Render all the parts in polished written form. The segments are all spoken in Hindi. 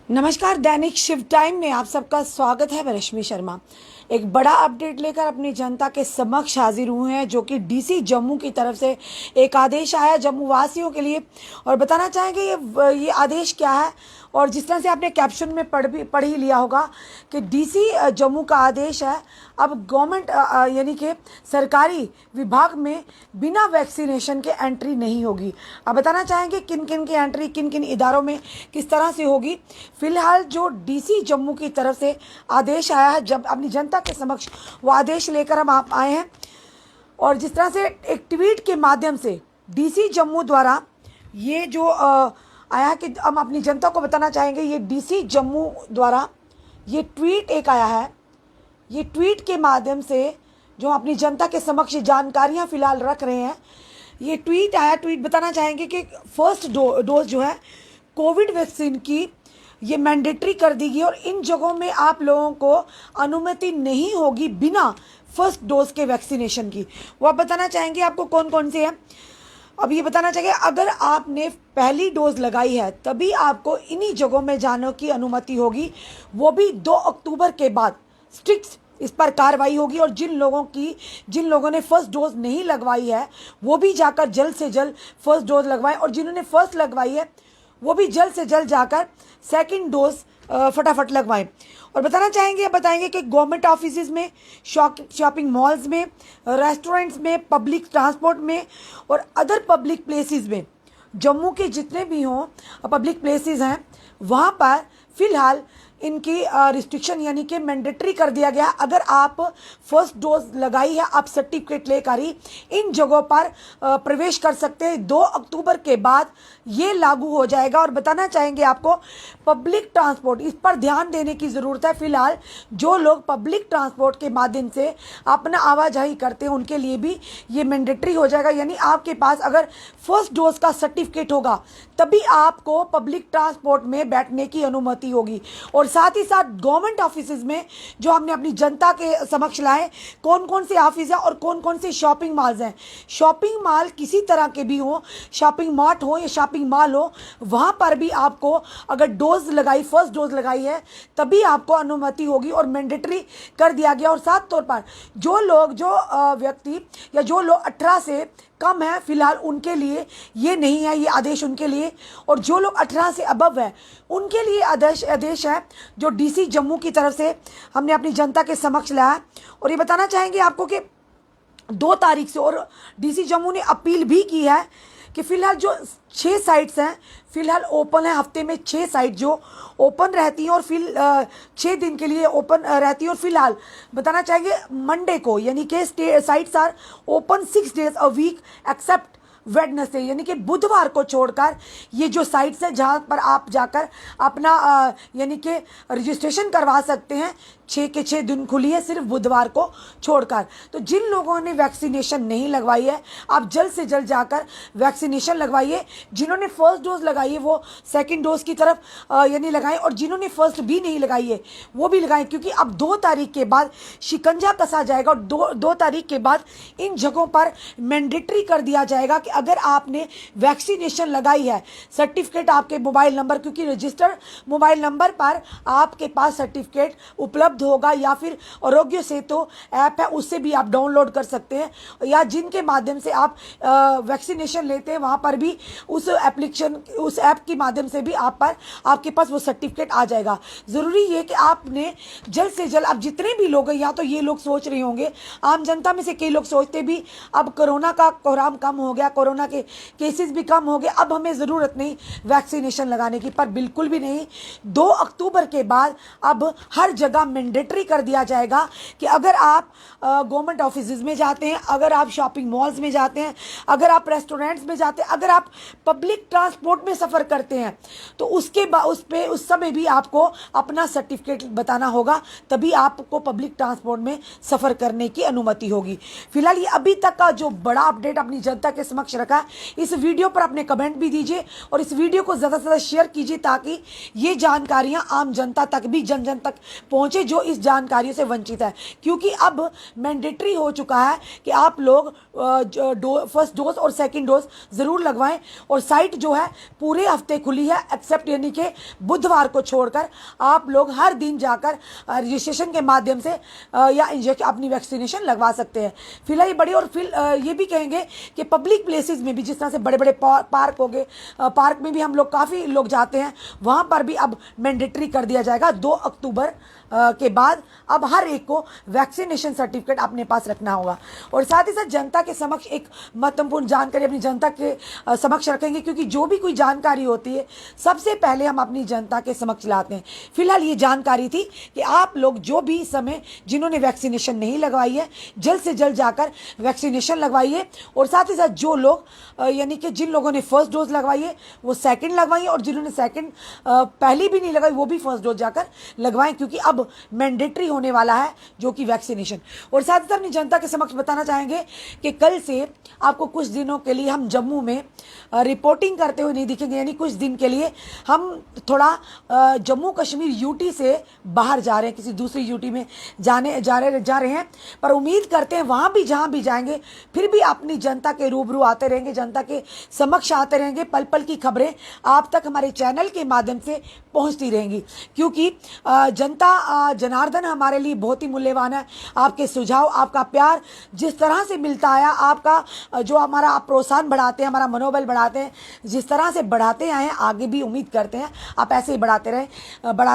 नमस्कार, दैनिक शिव टाइम में आप सबका स्वागत है। मैं रश्मि शर्मा एक बड़ा अपडेट लेकर अपनी जनता के समक्ष हाजिर हुए हैं, जो कि डीसी जम्मू की तरफ से एक आदेश आया जम्मू वासियों के लिए। और बताना चाहेंगे ये आदेश क्या है। और जिस तरह से आपने कैप्शन में पढ़ ही लिया होगा कि डीसी जम्मू का आदेश है, अब गवर्नमेंट यानी कि सरकारी विभाग में बिना वैक्सीनेशन के एंट्री नहीं होगी। अब बताना चाहेंगे किन किन की एंट्री किन किन इदारों में किस तरह से होगी। फिलहाल जो डीसी जम्मू की तरफ से आदेश आया है, जब अपनी जनता के समक्ष वो आदेश लेकर हम आप आए हैं। और जिस तरह से एक ट्वीट के माध्यम से डीसी जम्मू द्वारा ये जो आया कि हम अपनी जनता को बताना चाहेंगे, ये डीसी जम्मू द्वारा ये ट्वीट एक आया है। ये ट्वीट के माध्यम से जो अपनी जनता के समक्ष जानकारियां फिलहाल रख रहे हैं, ये ट्वीट आया। ट्वीट बताना चाहेंगे कि फर्स्ट डोज जो है कोविड वैक्सीन की ये मैंडेटरी कर दी गई और इन जगहों में आप लोगों को अनुमति नहीं होगी बिना फर्स्ट डोज के वैक्सीनेशन की। वो आप बताना चाहेंगे आपको कौन कौन से हैं। अब ये बताना चाहिए, अगर आपने पहली डोज लगाई है तभी आपको इन्हीं जगहों में जाने की अनुमति होगी, वो भी 2 अक्टूबर के बाद स्ट्रिक्ट इस पर कार्रवाई होगी। और जिन लोगों ने फर्स्ट डोज नहीं लगवाई है वो भी जाकर जल्द से जल्द फर्स्ट डोज लगवाएं, और जिन्होंने फर्स्ट लगवाई है वो भी जल्द से जल्द जाकर सेकंड डोज फटाफट लगवाएं। और बताएंगे कि गवर्नमेंट ऑफिसेज में, शॉपिंग मॉल्स में, रेस्टोरेंट्स में, पब्लिक ट्रांसपोर्ट में और अदर पब्लिक प्लेसेस में, जम्मू के जितने भी हों पब्लिक प्लेसेस हैं, वहाँ पर फिलहाल इनकी रिस्ट्रिक्शन यानी कि मैंडेटरी कर दिया गया। अगर आप फर्स्ट डोज लगाई है, आप सर्टिफिकेट लेकर ही इन जगहों पर प्रवेश कर सकते हैं। 2 अक्टूबर के बाद ये लागू हो जाएगा। और बताना चाहेंगे आपको पब्लिक ट्रांसपोर्ट, इस पर ध्यान देने की ज़रूरत है। फिलहाल जो लोग पब्लिक ट्रांसपोर्ट के माध्यम से अपना आवाजाही करते हैं उनके लिए भी ये मैंडेटरी हो जाएगा। यानी आपके पास अगर फर्स्ट डोज का सर्टिफिकेट होगा तभी आपको पब्लिक ट्रांसपोर्ट में बैठने की अनुमति होगी। और साथ ही साथ गवर्नमेंट ऑफिसेज में जो हमने अपनी जनता के समक्ष लाए, कौन कौन से ऑफिस हैं और कौन कौन से शॉपिंग मॉल्स हैं। शॉपिंग मॉल किसी तरह के भी हो, शॉपिंग मार्ट हो या शॉपिंग मॉल हो, वहाँ पर भी आपको अगर डोज लगाई, फर्स्ट डोज लगाई है तभी आपको अनुमति होगी और मैंडेटरी कर दिया गया। और साथ तौर पर जो व्यक्ति या जो लोग 18 से कम है, फिलहाल उनके लिए ये नहीं है, ये आदेश उनके लिए। और जो लोग 18 से अबव है उनके लिए आदेश है जो डीसी जम्मू की तरफ से हमने अपनी जनता के समक्ष लाया। और ये बताना चाहेंगे आपको कि 2 तारीख से, और डीसी जम्मू ने अपील भी की है कि फिलहाल जो 6 साइट्स हैं फिलहाल ओपन है। हफ्ते में 6 साइट जो ओपन रहती हैं और फिर 6 दिन के लिए ओपन रहती है। और फिलहाल बताना चाहेंगे मंडे को, यानी कि sites are open 6 days a week except Wednesday, यानी कि बुधवार को छोड़कर ये जो साइट्स हैं जहाँ पर आप जाकर अपना यानी कि रजिस्ट्रेशन करवा सकते हैं, 6 के 6 दिन खुली है सिर्फ बुधवार को छोड़कर। तो जिन लोगों ने वैक्सीनेशन नहीं लगवाई है आप जल्द से जल्द जाकर वैक्सीनेशन लगवाइए। जिन्होंने फर्स्ट डोज लगाई है वो सेकंड डोज की तरफ यानी लगाएं, और जिन्होंने फर्स्ट भी नहीं लगाई है वो भी लगाएं, क्योंकि अब 2 तारीख के बाद शिकंजा कसा जाएगा। और 2 तारीख के बाद इन जगहों पर मैंडेटरी कर दिया जाएगा कि अगर आपने वैक्सीनेशन लगाई है, सर्टिफिकेट आपके मोबाइल नंबर, क्योंकि रजिस्टर्ड मोबाइल नंबर पर आपके पास सर्टिफिकेट उपलब्ध होगा, या फिर आरोग्य सेतु ऐप है उससे भी आप डाउनलोड कर सकते हैं, या जिनके माध्यम से आप वैक्सीनेशन लेते हैं वहाँ पर भी उस एप्लीकेशन, उस ऐप के माध्यम से भी आपके पास वो सर्टिफिकेट आ जाएगा। ज़रूरी है कि आपने जल्द से जल्द, अब जितने भी लोग हैं, या तो ये लोग सोच रहे होंगे, आम जनता में से कई लोग सोचते भी अब कोरोना का कोहराम कम हो गया, कोरोना के केसेस भी कम हो गए, अब हमें ज़रूरत नहीं वैक्सीनेशन लगाने की। पर बिल्कुल भी नहीं। 2 अक्टूबर के बाद अब हर जगह मैंडेटरी कर दिया जाएगा कि अगर आप गवर्नमेंट ऑफिसेज में जाते हैं, अगर आप शॉपिंग मॉल्स में जाते हैं, अगर आप रेस्टोरेंट्स में जाते हैं, अगर आप पब्लिक ट्रांसपोर्ट में सफ़र करते हैं, तो उस समय भी आपको अपना सर्टिफिकेट बताना होगा, तभी आपको पब्लिक ट्रांसपोर्ट में सफ़र करने की अनुमति होगी। फिलहाल ये अभी तक का जो बड़ा अपडेट अपनी जनता के समक्ष समक्ष रखा है। इस वीडियो पर अपने कमेंट भी दीजिए और इस वीडियो को ज़्यादा से ज़्यादा शेयर कीजिए ताकि ये जानकारियाँ आम जनता तक भी, जन जन तक पहुँचे जो इस जानकारियों से वंचित है। क्योंकि अब मैंडेटरी हो चुका है कि आप लोग फर्स्ट डोज और सेकंड डोज ज़रूर लगवाएं। और साइट जो है पूरे हफ्ते खुली है एक्सेप्ट यानी कि बुधवार को छोड़कर आप लोग हर दिन जाकर रजिस्ट्रेशन के माध्यम से या इंजेक्शन अपनी वैक्सीनेशन लगवा सकते हैं। फिलहाल ये बड़ी और फिर ये भी कहेंगे कि पब्लिक प्लेसेस में भी जिस तरह से बड़े बड़े पार्क हो गए, पार्क में भी हम लोग काफ़ी लोग जाते हैं, वहाँ पर भी अब मैंडेटरी कर दिया जाएगा 2 अक्टूबर के बाद। अब हर एक को वैक्सीनेशन सर्टिफिकेट अपने पास रखना होगा। और साथ ही साथ जनता के समक्ष एक महत्वपूर्ण जानकारी अपनी जनता के समक्ष रखेंगे, क्योंकि जो भी कोई जानकारी होती है सबसे पहले हम अपनी जनता के समक्ष लाते हैं। फिलहाल ये जानकारी थी कि आप लोग जो भी इस समय जिन्होंने वैक्सीनेशन नहीं लगवाई है जल्द से जल्द जाकर वैक्सीनेशन लगवाइए। और साथ ही साथ जो लोग यानी कि जिन लोगों ने फर्स्ट डोज लगवाई है वो सेकंड लगवाइए, और जिन्होंने सेकंड पहली भी नहीं लगाई वो भी फर्स्ट डोज जाकर लगवाएं, क्योंकि अब मैंडेटरी होने वाला है जो कि वैक्सीनेशन। और साथ ही साथ अपनी जनता के समक्ष बताना चाहेंगे कि कल से आपको कुछ दिनों के लिए हम जम्मू में रिपोर्टिंग करते हुए नहीं दिखेंगे, यानी कुछ दिन के लिए हम थोड़ा जम्मू कश्मीर यूटी से बाहर जा रहे हैं, किसी दूसरी यूटी में जा रहे हैं। पर उम्मीद करते हैं वहाँ भी जहाँ भी जाएंगे फिर भी अपनी जनता के रूबरू आते रहेंगे, जनता के समक्ष आते रहेंगे। पल पल की खबरें आप तक हमारे चैनल के माध्यम से पहुँचती रहेंगी, क्योंकि जनता जनार्दन हमारे लिए बहुत ही मूल्यवान है। आपके सुझाव, आपका प्यार जिस तरह से मिलता आया, आपका जो हमारा आप प्रोत्साहन बढ़ाते हैं, हमारा मनोबल बढ़ाते हैं, जिस तरह से बढ़ाते आए हैं आगे भी उम्मीद करते हैं आप ऐसे ही बढ़ाते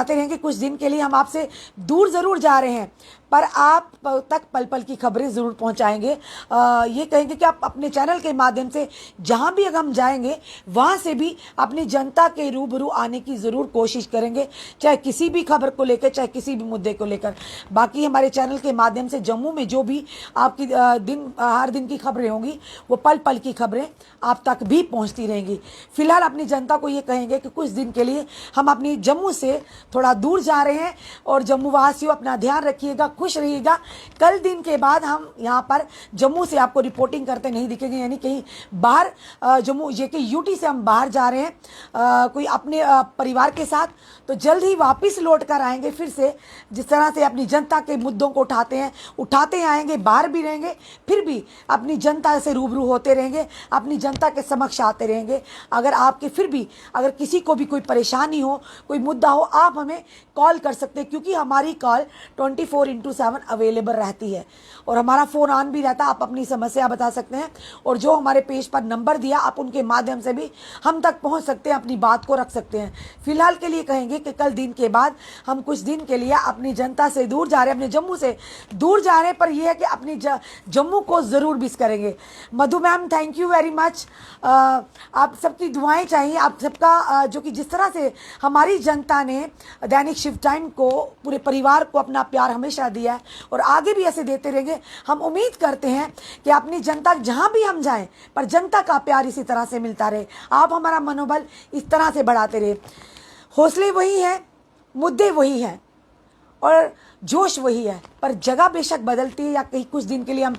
रहेंगे। कुछ दिन के लिए हम आपसे दूर ज़रूर जा रहे हैं पर आप तक पल पल की खबरें ज़रूर पहुंचाएंगे। ये कहेंगे कि आप अपने चैनल के माध्यम से जहां भी अगर हम जाएंगे वहां से भी अपनी जनता के रूबरू आने की ज़रूर कोशिश करेंगे, चाहे किसी भी खबर को लेकर, चाहे किसी भी मुद्दे को लेकर। बाकी हमारे चैनल के माध्यम से जम्मू में जो भी आपकी हर दिन की खबरें होंगी वो पल पल की खबरें आप तक भी पहुँचती रहेंगी। फिलहाल अपनी जनता को ये कहेंगे कि कुछ दिन के लिए हम अपनी जम्मू से थोड़ा दूर जा रहे हैं और जम्मू वासियों अपना ध्यान रखिएगा, खुश रहिएगा। कल दिन के बाद हम यहाँ पर जम्मू से आपको रिपोर्टिंग करते नहीं दिखेंगे, यानी कहीं बाहर जम्मू ये कि यूटी से हम बाहर जा रहे हैं कोई अपने परिवार के साथ, तो जल्द ही वापस लौट कर आएंगे फिर से। जिस तरह से अपनी जनता के मुद्दों को उठाते आएंगे, बाहर भी रहेंगे, फिर भी अपनी जनता से रूबरू होते रहेंगे, अपनी जनता के समक्ष आते रहेंगे। अगर आपके फिर भी अगर किसी को भी कोई परेशानी हो, कोई मुद्दा हो, आप हमें कॉल कर सकते हैं, क्योंकि हमारी कॉल 24/7 अवेलेबल रहती है और हमारा फ़ोन ऑन भी रहता है। आप अपनी समस्या बता सकते हैं और जो हमारे पेज पर नंबर दिया आप उनके माध्यम से भी हम तक पहुंच सकते हैं, अपनी बात को रख सकते हैं। फिलहाल के लिए कहेंगे कि कल दिन के बाद हम कुछ दिन के लिए अपनी जनता से दूर जा रहे हैं, अपने जम्मू से दूर जा रहे हैं, पर यह है कि अपनी जम्मू को ज़रूर मिस करेंगे। Madhu ma'am thank you very much. आप सबकी दुआएं चाहिए, आप सबका जो कि जिस तरह से हमारी जनता ने दैनिक शिफ्ट टाइम को, पूरे परिवार को अपना प्यार हमेशा दिया है और आगे भी ऐसे देते रहेंगे। हम उम्मीद करते हैं कि अपनी जनता जहां भी हम जाएं पर जनता का प्यार इसी तरह से मिलता रहे, आप हमारा मनोबल इस तरह से बढ़ाते रहे। हौसले वही हैं, मुद्दे वही हैं और जोश वही है, पर जगह बेशक बदलती है या कहीं कुछ दिन के लिए हम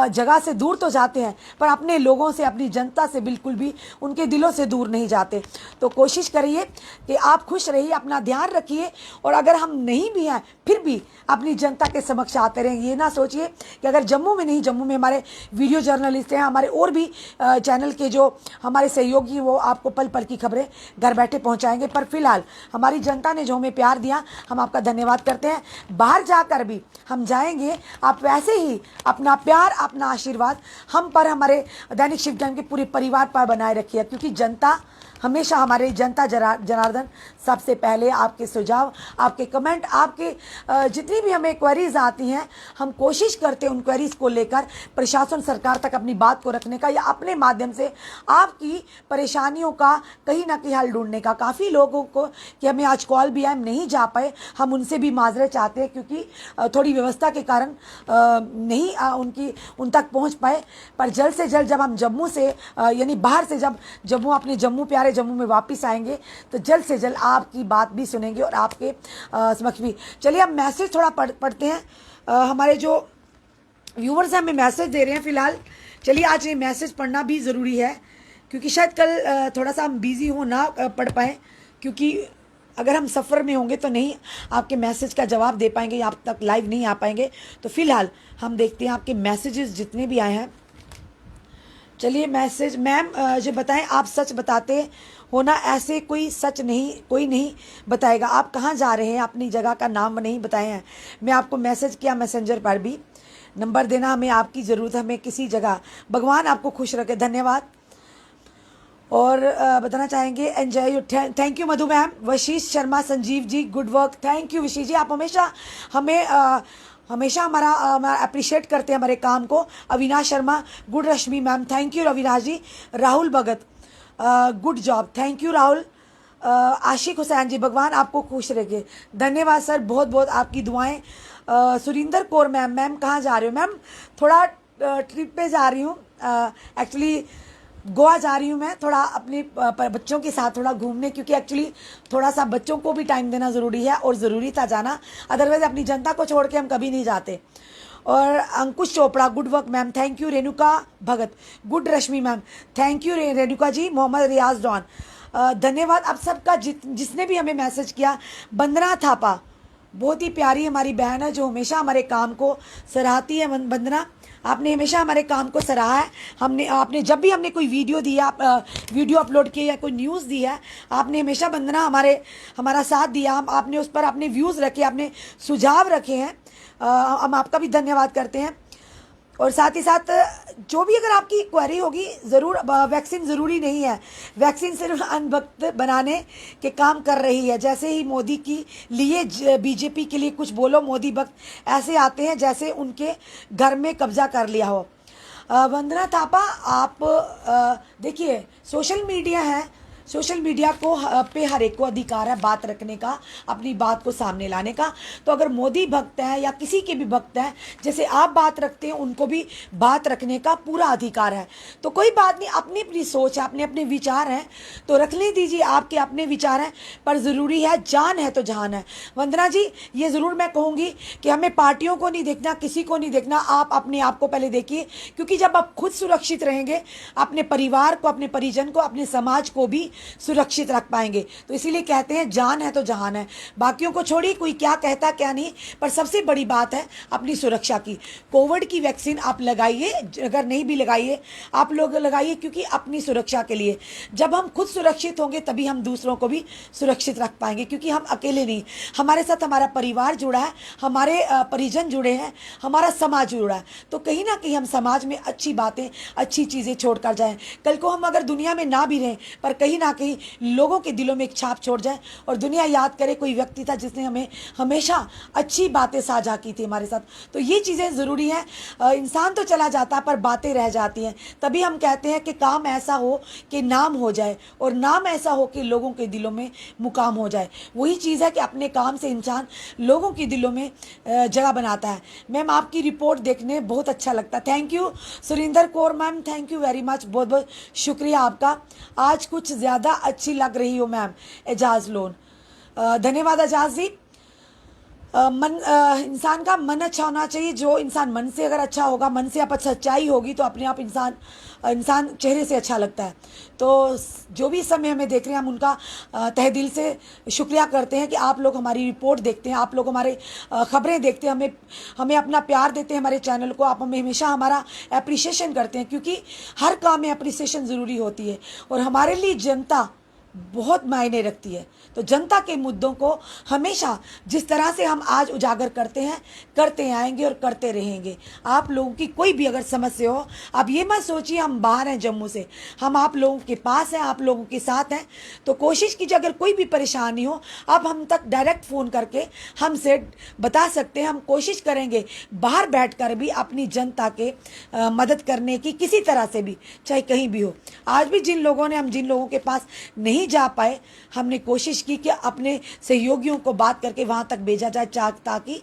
जगह से दूर तो जाते हैं पर अपने लोगों से, अपनी जनता से बिल्कुल भी उनके दिलों से दूर नहीं जाते। तो कोशिश करिए कि आप खुश रहिए, अपना ध्यान रखिए और अगर हम नहीं भी हैं फिर भी अपनी जनता के समक्ष आते रहें। ये ना सोचिए कि अगर जम्मू में नहीं, जम्मू में हमारे वीडियो जर्नलिस्ट हैं, हमारे और भी चैनल के जो हमारे सहयोगी हैं वो आपको पल पल की खबरें घर बैठे पहुँचाएंगे। पर फिलहाल हमारी जनता ने जो हमें प्यार दिया हम आपका धन्यवाद करते हैं। बाहर जाकर भी हम जाएंगे, आप वैसे ही अपना प्यार, अपना आशीर्वाद हम पर, हमारे दैनिक शिफ्ट टाइम के पूरे परिवार पर बनाए रखिए, क्योंकि जनता हमेशा, हमारे जनता जनार्दन सबसे पहले आपके सुझाव, आपके कमेंट, आपके जितनी भी हमें क्वेरीज आती हैं हम कोशिश करते हैं उन क्वेरीज को लेकर प्रशासन, सरकार तक अपनी बात को रखने का या अपने माध्यम से आपकी परेशानियों का कहीं ना कहीं हल ढूंढने का। काफ़ी लोगों को कि हमें आज कॉल भी आए, हम नहीं जा पाए, हम उनसे भी माजरत चाहते हैं क्योंकि थोड़ी व्यवस्था के कारण नहीं उन तक पहुँच पाए। पर जल्द से जल्द जब हम जम्मू से यानी बाहर से जब अपने जम्मू प्यारे जम्मू में वापस आएंगे तो जल्द से जल्द आपकी बात भी सुनेंगे और आपके समक्ष भी। चलिए अब मैसेज थोड़ा पढ़ते हैं। हमारे जो व्यूवर्स हैं हमें मैसेज दे रहे हैं। फिलहाल चलिए आज ये मैसेज पढ़ना भी ज़रूरी है, क्योंकि शायद कल थोड़ा सा हम बिज़ी हो ना पढ़ पाएँ, क्योंकि अगर हम सफ़र में होंगे तो नहीं आपके मैसेज का जवाब दे पाएंगे या आप तक लाइव नहीं आ पाएंगे। तो फ़िलहाल हम देखते हैं आपके मैसेजेस जितने भी आए हैं। चलिए मैसेज, मैम जो बताएं, आप सच बताते हो ना, ऐसे कोई सच नहीं, कोई नहीं बताएगा। आप कहाँ जा रहे हैं, अपनी जगह का नाम नहीं बताए हैं। मैं आपको मैसेज किया मैसेंजर पर भी, नंबर देना हमें आपकी ज़रूरत है, हमें किसी जगह। भगवान आपको खुश रखे, धन्यवाद। और बताना चाहेंगे enjoy you, thank you Madhu ma'am. Vashish Sharma, Sanjeev ji, good work, thank you Vishish ji. आप हमेशा हमें हमेशा हमारा अप्रिशिएट करते हैं हमारे काम को। Avinash Sharma, good. Rashmi ma'am, thank you Avinash ji. Rahul Bhagat, good job, thank you Rahul. Ashiq Hussain ji, भगवान आपको खुश रखे, धन्यवाद सर, बहुत बहुत आपकी दुआएं। सुरिंदर कौर मैम, मैम कहाँ जा रहे हो? मैम थोड़ा ट्रिप पे जा रही हूँ, एक्चुअली गोवा जा रही हूँ मैं, थोड़ा अपने बच्चों के साथ थोड़ा घूमने, क्योंकि एक्चुअली थोड़ा सा बच्चों को भी टाइम देना ज़रूरी है और ज़रूरी था जाना, अदरवाइज़ अपनी जनता को छोड़ के हम कभी नहीं जाते। और Ankush Chopra, good work ma'am, thank you. Renuka Bhagat, good. Rashmi ma'am, thank you Renuka ji. Mohammad Riyaz Don, धन्यवाद आप सबका जिसने भी हमें मैसेज किया। वंदना थापा, बहुत ही प्यारी हमारी बहन है जो हमेशा हमारे काम को सराहती है। वंदना, आपने हमेशा हमारे काम को सराहा है। आपने जब भी हमने कोई वीडियो दिया, वीडियो अपलोड किया या कोई न्यूज़ दी है, आपने हमेशा वंदना हमारा साथ दिया। आपने उस पर अपने व्यूज़ रखे, आपने सुझाव रखे हैं, हम आपका भी धन्यवाद करते हैं। और साथ ही साथ जो भी अगर आपकी क्वेरी होगी, ज़रूर, वैक्सीन ज़रूरी नहीं है, वैक्सीन सिर्फ अनभक्त बनाने के काम कर रही है। जैसे ही मोदी की लिए बीजेपी के लिए कुछ बोलो, मोदी भक्त ऐसे आते हैं जैसे उनके घर में कब्जा कर लिया हो। वंदना थापा, आप देखिए, सोशल मीडिया है, सोशल मीडिया को पे हर एक को अधिकार है बात रखने का, अपनी बात को सामने लाने का। तो अगर मोदी भक्त है या किसी के भी भक्त हैं, जैसे आप बात रखते हैं, उनको भी बात रखने का पूरा अधिकार है। तो कोई बात नहीं, अपनी अपनी सोच है, अपने अपने विचार हैं, तो रखने दीजिए, आपके अपने विचार हैं, पर ज़रूरी है, जान है तो जहान है। वंदना जी, ये ज़रूर मैं कहूँगी कि हमें पार्टियों को नहीं देखना, किसी को नहीं देखना, आप अपने आप को पहले देखिए, क्योंकि जब आप खुद सुरक्षित रहेंगे, अपने परिवार को, अपने परिजन को, अपने समाज को भी सुरक्षित रख पाएंगे। तो इसीलिए कहते हैं जान है तो जहान है। बाकियों को छोड़िए, कोई क्या कहता क्या नहीं, पर सबसे बड़ी बात है अपनी सुरक्षा की। कोविड की वैक्सीन आप लगाइए, अगर नहीं भी लगाइए आप लोग लगाइए, क्योंकि अपनी सुरक्षा के लिए। जब हम खुद सुरक्षित होंगे तभी हम दूसरों को भी सुरक्षित रख पाएंगे, क्योंकि हम अकेले नहीं, हमारे साथ हमारा परिवार जुड़ा है, हमारे परिजन जुड़े हैं, हमारा समाज जुड़ा है। तो कहीं ना कहीं हम समाज में अच्छी बातें, अच्छी चीज़ें छोड़ कर जाएँ। कल को हम अगर दुनिया में ना भी रहें, पर कहीं ना कहीं लोगों के दिलों में एक छाप छोड़ जाए और दुनिया याद करे कोई व्यक्ति था जिसने हमें हमेशा अच्छी बातें साझा की थी हमारे साथ। तो ये चीज़ें ज़रूरी हैं। इंसान तो चला जाता है पर बातें रह जाती हैं। तभी हम कहते हैं कि काम ऐसा हो कि नाम हो जाए, और नाम ऐसा हो कि लोगों के दिलों में मुकाम हो जाए। वही चीज़ है कि अपने काम से इंसान लोगों के दिलों में जगह बनाता है। मैम आपकी रिपोर्ट देखने बहुत अच्छा लगता है, thank you. Surinder Kaur ma'am, thank you very much, बहुत बहुत शुक्रिया आपका। आज कुछ ज़्यादा अच्छी लग रही हो मैम। एजाज लोन, धन्यवाद एजाज जी। इंसान का मन अच्छा होना चाहिए। जो इंसान मन से अगर अच्छा होगा, मन से आप सच्चाई होगी, तो अपने आप इंसान चेहरे से अच्छा लगता है। तो जो भी समय हमें देख रहे हैं, हम उनका तहे दिल से शुक्रिया करते हैं कि आप लोग हमारी रिपोर्ट देखते हैं, आप लोग हमारे खबरें देखते हैं, हमें अपना प्यार देते हैं हमारे चैनल को। आप हमें हमेशा हमारा एप्रिसिएशन करते हैं, क्योंकि हर काम में एप्रिसिएशन ज़रूरी होती है, और हमारे लिए जनता बहुत मायने रखती है। तो जनता के मुद्दों को हमेशा जिस तरह से हम आज उजागर करते हैं, करते आएंगे और करते रहेंगे। आप लोगों की कोई भी अगर समस्या हो, आप ये मत सोचिए हम बाहर हैं जम्मू से, हम आप लोगों के पास हैं, आप लोगों के साथ हैं। तो कोशिश कीजिए, अगर कोई भी परेशानी हो, आप हम तक डायरेक्ट फ़ोन करके हमसे बता सकते हैं। हम कोशिश करेंगे बाहर बैठकर भी अपनी जनता के मदद करने की, किसी तरह से भी, चाहे कहीं भी हो। आज भी जिन लोगों के पास नहीं जा पाए, हमने कोशिश की कि अपने सहयोगियों को बात करके वहां तक भेजा जाए, ताकि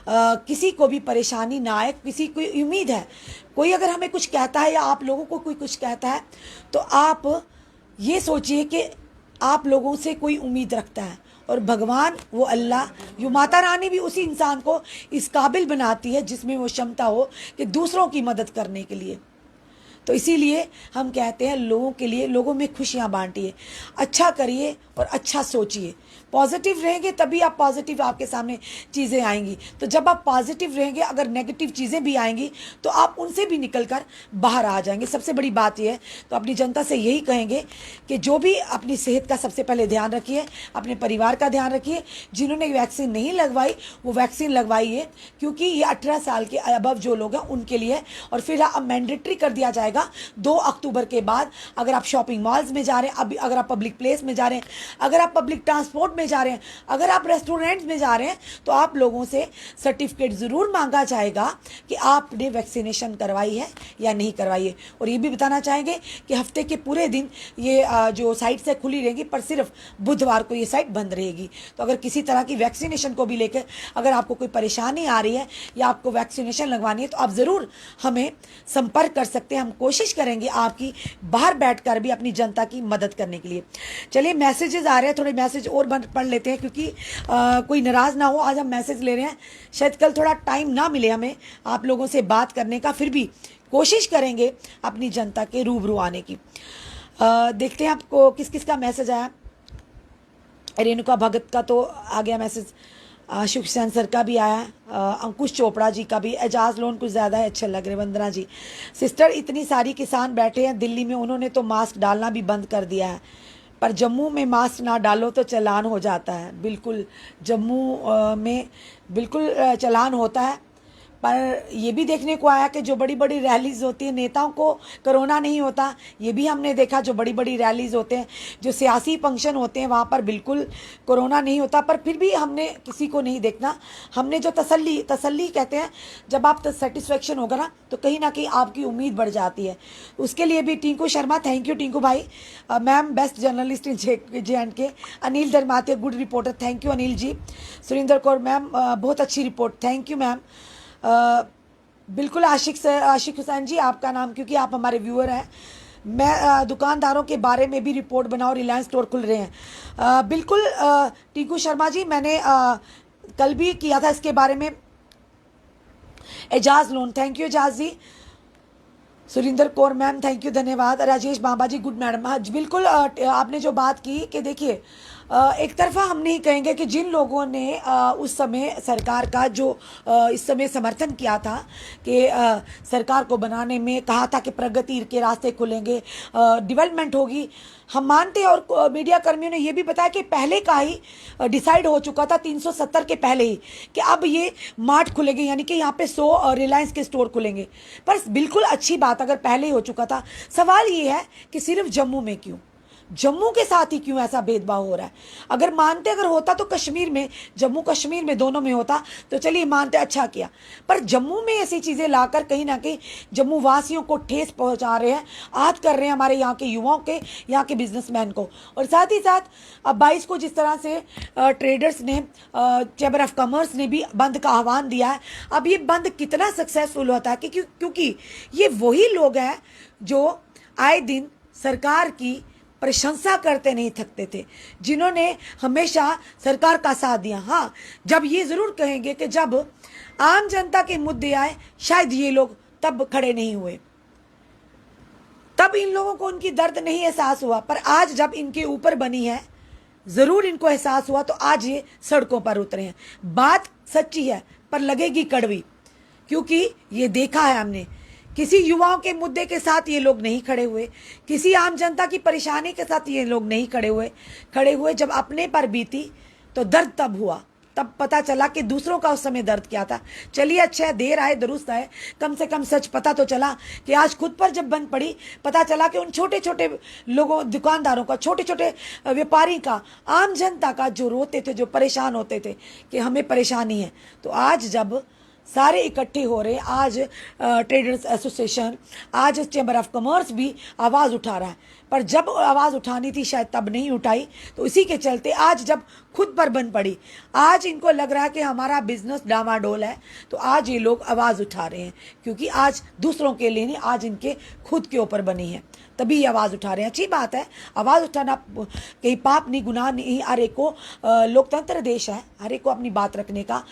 किसी को भी परेशानी ना आए। किसी को उम्मीद है, कोई अगर हमें कुछ कहता है या आप लोगों को कोई कुछ कहता है, तो आप ये सोचिए कि आप लोगों से कोई उम्मीद रखता है, और भगवान, वो अल्लाह, यो माता रानी भी उसी इंसान को इस काबिल बनाती है जिसमें वो क्षमता हो कि दूसरों की मदद करने के लिए। तो इसीलिए हम कहते हैं लोगों के लिए, लोगों में खुशियाँ बांटिए, अच्छा करिए और अच्छा सोचिए। पॉजिटिव रहेंगे तभी आप पॉजिटिव आपके सामने चीज़ें आएंगी। तो जब आप पॉजिटिव रहेंगे, अगर नेगेटिव चीज़ें भी आएंगी तो आप उनसे भी निकल कर बाहर आ जाएंगे। सबसे बड़ी बात यह है, तो अपनी जनता से यही कहेंगे कि जो भी अपनी सेहत का सबसे पहले ध्यान रखिए, अपने परिवार का ध्यान रखिए। जिन्होंने वैक्सीन नहीं लगवाई वो वैक्सीन लगवाइए, क्योंकि ये 18 साल के अबव जो लोग हैं उनके लिए। और फिर अब मैंडेटरी कर दिया जाएगा 2 अक्टूबर के बाद। अगर आप शॉपिंग मॉल्स में जा रहे हैं, अगर आप पब्लिक प्लेस में जा रहे हैं, अगर आप पब्लिक ट्रांसपोर्ट में जा रहे हैं, अगर आप रेस्टोरेंट्स में जा रहे हैं, तो आप लोगों से सर्टिफिकेट ज़रूर मांगा जाएगा कि आपने वैक्सीनेशन करवाई है या नहीं करवाई है। और ये भी बताना चाहेंगे कि हफ्ते के पूरे दिन ये जो साइट्स है खुली रहेगी, पर सिर्फ बुधवार को ये साइट बंद रहेगी। तो अगर किसी तरह की वैक्सीनेशन को भी लेकर अगर आपको कोई परेशानी आ रही है या आपको वैक्सीनेशन लगवानी है, तो आप ज़रूर हमें संपर्क कर सकते हैं। हम कोशिश करेंगे आपकी बाहर बैठकर भी अपनी जनता की मदद करने के लिए। चलिए, मैसेजेस आ रहे हैं, थोड़े मैसेज और पढ़ लेते हैं, क्योंकि कोई नाराज़ ना हो, आज हम मैसेज ले रहे हैं। शायद कल थोड़ा टाइम ना मिले हमें आप लोगों से बात करने का, फिर भी कोशिश करेंगे अपनी जनता के रूबरू आने की। देखते हैं आपको किस किस का मैसेज आया। रेणुका भगत का तो आ गया मैसेज, शुभ सेन सर का भी आया, अंकुश चोपड़ा जी का भी। एजाज लोन कुछ ज़्यादा है, अच्छे लग रहे। वंदना जी, सिस्टर इतनी सारी किसान बैठे हैं दिल्ली में, उन्होंने तो मास्क डालना भी बंद कर दिया है, पर जम्मू में मास्क ना डालो तो चालान हो जाता है। बिल्कुल, जम्मू में बिल्कुल चालान होता है। पर ये भी देखने को आया कि जो बड़ी बड़ी रैलीज होती हैं, नेताओं को कोरोना नहीं होता, ये भी हमने देखा। जो बड़ी बड़ी रैलीज होते हैं, जो सियासी फंक्शन होते हैं, वहाँ पर बिल्कुल कोरोना नहीं होता। पर फिर भी हमने किसी को नहीं देखना। हमने जो तसल्ली कहते हैं, जब आप सेटिस्फेक्शन होगा ना, तो कहीं ना कहीं आपकी उम्मीद बढ़ जाती है। उसके लिए भी टिंकू शर्मा, थैंक यू टिंकू भाई। Ma'am, best journalist in JNK। Anil Dharmate, good reporter, thank you Anil ji. Surendra Kaur ma'am, बहुत अच्छी रिपोर्ट, थैंक यू मैम। बिल्कुल, आशिक हुसैन जी आपका नाम, क्योंकि आप हमारे व्यूअर हैं। मैं दुकानदारों के बारे में भी रिपोर्ट बनाओ, रिलायंस स्टोर खुल रहे हैं। बिल्कुल टीकू शर्मा जी, मैंने कल भी किया था इसके बारे में। Ejaz Lone, thank you Ejaz ji. Surinder Kaur ma'am, thank you, धन्यवाद। Rajesh Baba ji, good madam. हाँ बिल्कुल, आपने जो बात की कि देखिए, एक तरफा हम नहीं कहेंगे कि जिन लोगों ने उस समय सरकार का जो इस समय समर्थन किया था कि सरकार को बनाने में कहा था कि प्रगति के रास्ते खुलेंगे, डेवलपमेंट होगी, हम मानते हैं। और मीडिया कर्मियों ने ये भी बताया कि पहले का ही डिसाइड हो चुका था 370 के पहले ही कि अब ये मार्ट खुलेंगे, यानी कि यहाँ पे 100 रिलायंस के स्टोर खुलेंगे। पर बिल्कुल अच्छी बात अगर पहले ही हो चुका था। सवाल ये है कि सिर्फ जम्मू में क्यों, जम्मू के साथ ही क्यों ऐसा भेदभाव हो रहा है। अगर मानते अगर होता तो कश्मीर में, जम्मू कश्मीर में दोनों में होता तो चलिए मानते, अच्छा किया। पर जम्मू में ऐसी चीज़ें लाकर कहीं ना कहीं जम्मू वासियों को ठेस पहुंचा रहे हैं, आहत कर रहे हैं हमारे यहाँ के युवाओं के, यहाँ के बिजनेसमैन को। और साथ ही साथ अब 22 को जिस तरह से ट्रेडर्स ने, चैम्बर ऑफ कॉमर्स ने भी बंद का आह्वान दिया है। अब ये बंद कितना सक्सेसफुल होता है, क्योंकि ये वही लोग हैं जो आए दिन सरकार की प्रशंसा करते नहीं थकते थे, जिन्होंने हमेशा सरकार का साथ दिया। हाँ, जब ये ज़रूर कहेंगे कि जब आम जनता के मुद्दे आए, शायद ये लोग तब खड़े नहीं हुए, तब इन लोगों को उनकी दर्द नहीं एहसास हुआ। पर आज जब इनके ऊपर बनी है, ज़रूर इनको एहसास हुआ, तो आज ये सड़कों पर उतरे हैं। बात सच्ची है पर लगेगी कड़वी, क्योंकि ये देखा है हमने, किसी युवाओं के मुद्दे के साथ ये लोग नहीं खड़े हुए, किसी आम जनता की परेशानी के साथ ये लोग नहीं खड़े हुए। जब अपने पर बीती तो दर्द तब हुआ, तब पता चला कि दूसरों का उस समय दर्द क्या था। चलिए, अच्छा है, देर आए दुरुस्त आए, कम से कम सच पता तो चला कि आज खुद पर जब बंद पड़ी, पता चला कि उन छोटे छोटे लोगों, दुकानदारों का, छोटे छोटे व्यापारी का, आम जनता का, जो रोते थे, जो परेशान होते थे कि हमें परेशानी है। तो आज जब सारे इकट्ठे हो रहे, आज ट्रेडर्स एसोसिएशन, आज चैम्बर ऑफ कॉमर्स भी आवाज़ उठा रहा है, पर जब आवाज़ उठानी थी शायद तब नहीं उठाई। तो इसी के चलते आज जब खुद पर बन पड़ी, आज इनको लग रहा है कि हमारा बिजनेस डामाडोल है, तो आज ये लोग आवाज़ उठा रहे हैं, क्योंकि आज दूसरों के लिए नहीं, आज इनके खुद के ऊपर बनी है, तभी आवाज़ उठा रहे हैं। अच्छी बात है, आवाज़ उठाना कहीं पाप नहीं, गुनाह नहीं। हर एक को, लोकतंत्र देश है, हर एक को अपनी बात रखने का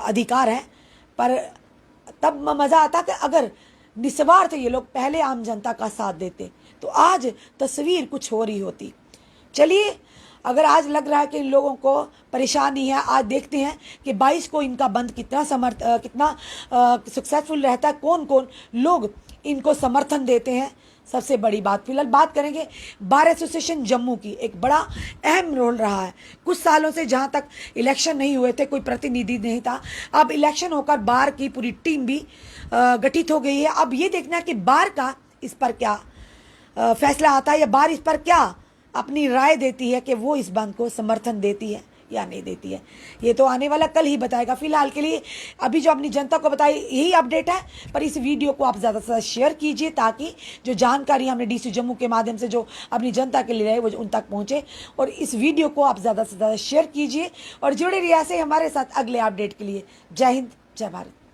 अधिकार है। पर तब मज़ा आता कि अगर निस्वार्थ ये लोग पहले आम जनता का साथ देते तो आज तस्वीर कुछ हो रही होती। चलिए, अगर आज लग रहा है कि इन लोगों को परेशानी है, आज देखते हैं कि 22 को इनका बंद कितना सक्सेसफुल रहता है, कौन कौन लोग इनको समर्थन देते हैं। सबसे बड़ी बात फिलहाल बात करेंगे बार एसोसिएशन जम्मू की। एक बड़ा अहम रोल रहा है कुछ सालों से, जहां तक इलेक्शन नहीं हुए थे, कोई प्रतिनिधि नहीं था। अब इलेक्शन होकर बार की पूरी टीम भी गठित हो गई है। अब ये देखना है कि बार का इस पर क्या फैसला आता है, या बार इस पर क्या अपनी राय देती है कि वो इस बंद को समर्थन देती है या नहीं देती है। ये तो आने वाला कल ही बताएगा। फिलहाल के लिए अभी जो अपनी जनता को बताई यही अपडेट है, पर इस वीडियो को आप ज़्यादा से ज़्यादा शेयर कीजिए ताकि जो जानकारी हमने डीसी जम्मू के माध्यम से जो अपनी जनता के लिए रहे वो उन तक पहुंचे। और इस वीडियो को आप ज़्यादा से ज़्यादा शेयर कीजिए और जुड़े रहिए ऐसे हमारे साथ अगले अपडेट के लिए। जय हिंद, जय भारत।